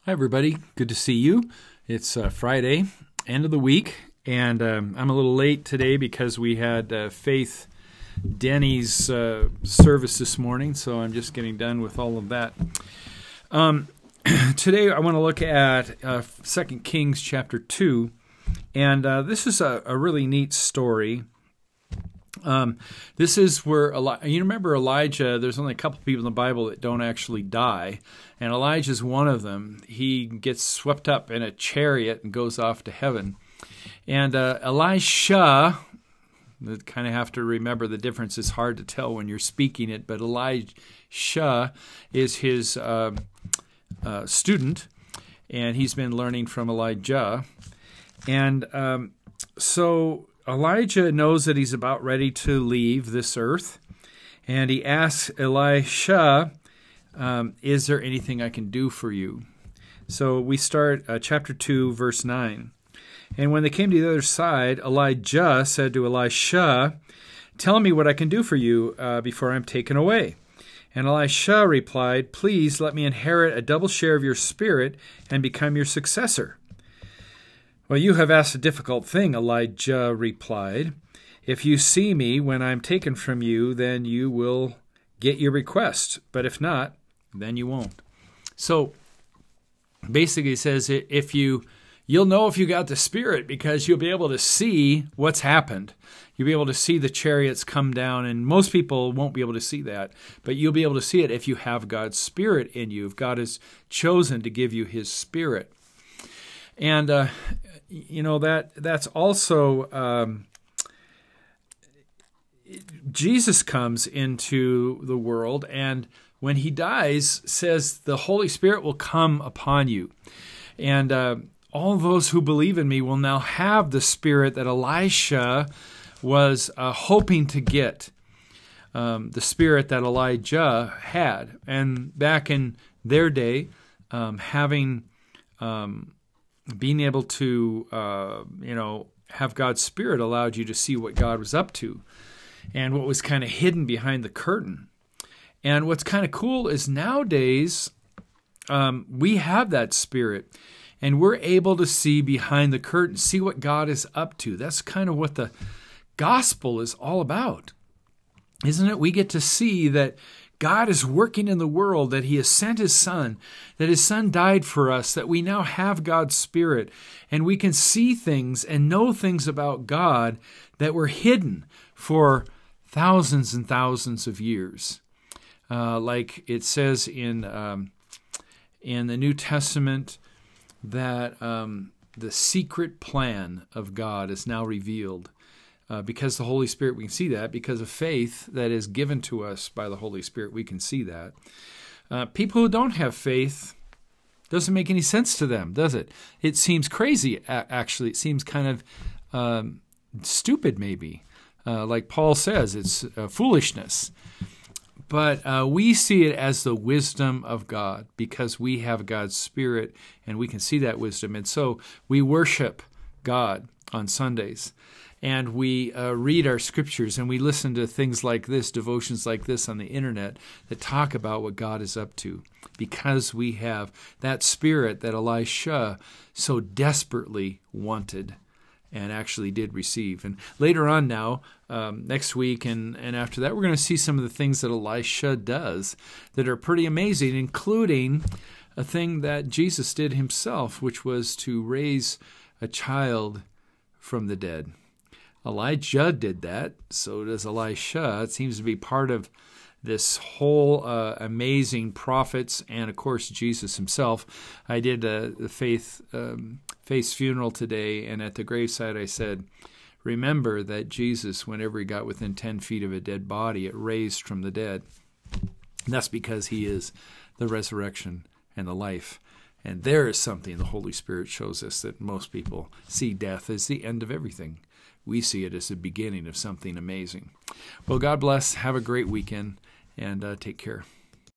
Hi, everybody. Good to see you. It's Friday, end of the week, and I'm a little late today because we had Faith Denny's service this morning, so I'm just getting done with all of that. Today I want to look at 2 Kings chapter 2, and this is a really neat story. This is where you remember Elijah. There's only a couple people in the Bible that don't actually die, and Elijah's one of them. He gets swept up in a chariot and goes off to heaven. And Elisha, you kind of have to remember the difference. It's hard to tell when you're speaking it, but Elisha is his student, and he's been learning from Elijah. And so Elijah knows that he's about ready to leave this earth, and he asks Elisha, is there anything I can do for you? So we start chapter 2, verse 9. And when they came to the other side, Elijah said to Elisha, tell me what I can do for you before I'm taken away. And Elisha replied, please let me inherit a double share of your spirit and become your successor. Well, you have asked a difficult thing, Elijah replied. If you see me when I'm taken from you, then you will get your request. But if not, then you won't. So basically it says you'll know if you got the Spirit because you'll be able to see what's happened. You'll be able to see the chariots come down, and most people won't be able to see that. But you'll be able to see it if you have God's Spirit in you, if God has chosen to give you His Spirit. And that's also Jesus comes into the world, and when He dies, says the Holy Spirit will come upon you, and all those who believe in me will now have the Spirit that Elisha was hoping to get, the Spirit that Elijah had. And back in their day, being able to, have God's Spirit allowed you to see what God was up to and what was kind of hidden behind the curtain. And what's kind of cool is nowadays we have that Spirit, and we're able to see behind the curtain, see what God is up to. That's kind of what the gospel is all about, isn't it? We get to see that God is working in the world, that He has sent His Son, that His Son died for us, that we now have God's Spirit, and we can see things and know things about God that were hidden for thousands and thousands of years. Like it says in the New Testament that the secret plan of God is now revealed. Because the Holy Spirit, we can see that. Because of faith that is given to us by the Holy Spirit, we can see that. People who don't have faith, doesn't make any sense to them, does it? It seems crazy, actually. It seems kind of stupid, maybe. Like Paul says, it's foolishness. But we see it as the wisdom of God because we have God's Spirit and we can see that wisdom. And so we worship God on Sundays. And we read our scriptures, and we listen to things like this, devotions like this on the internet that talk about what God is up to, because we have that Spirit that Elisha so desperately wanted and actually did receive. And later on now, next week and after that, we're going to see some of the things that Elisha does that are pretty amazing, including a thing that Jesus did Himself, which was to raise a child from the dead. Elijah did that, so does Elisha. It seems to be part of this whole amazing prophets and, of course, Jesus Himself. I did the Faith's funeral today, and at the graveside I said, remember that Jesus, whenever He got within 10 feet of a dead body, it raised from the dead. And that's because He is the resurrection and the life. And there is something the Holy Spirit shows us that most people see death as the end of everything. We see it as the beginning of something amazing. Well, God bless. Have a great weekend, and take care.